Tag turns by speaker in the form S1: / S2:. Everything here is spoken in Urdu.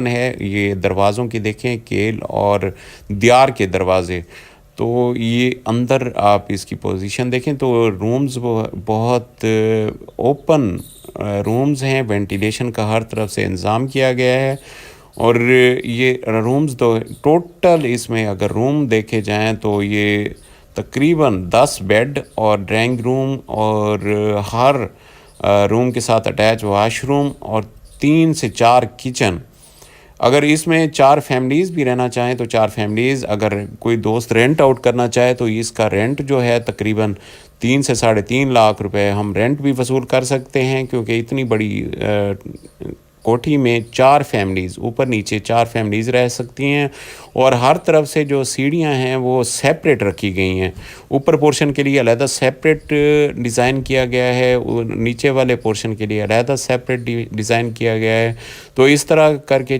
S1: ہے یہ دروازوں کی دیکھیں کیل اور دیار کے دروازے، تو یہ اندر آپ اس کی پوزیشن دیکھیں تو رومز بہت اوپن رومز ہیں، وینٹیلیشن کا ہر طرف سے انتظام کیا گیا ہے، اور یہ رومز تو ٹوٹل اس میں اگر روم دیکھے جائیں تو یہ تقریباً 10 بیڈ اور ڈرائنگ روم اور ہر روم کے ساتھ اٹیچ واش روم اور 3 سے 4 کچن۔ اگر اس میں 4 فیملیز بھی رہنا چاہیں تو 4 فیملیز، اگر کوئی دوست رینٹ آؤٹ کرنا چاہے تو اس کا رینٹ جو ہے تقریباً 3 سے 3.5 لاکھ روپے ہم رینٹ بھی وصول کر سکتے ہیں، کیونکہ اتنی بڑی کوٹھی میں 4 فیملیز اوپر نیچے 4 فیملیز رہ سکتی ہیں، اور ہر طرف سے جو سیڑھیاں ہیں وہ سیپریٹ رکھی گئی ہیں۔ اوپر پورشن کے لیے علیحدہ سیپریٹ ڈیزائن کیا گیا ہے، نیچے والے پورشن کے لیے علیحدہ سیپریٹ ڈیزائن کیا گیا ہے، تو اس طرح کر کے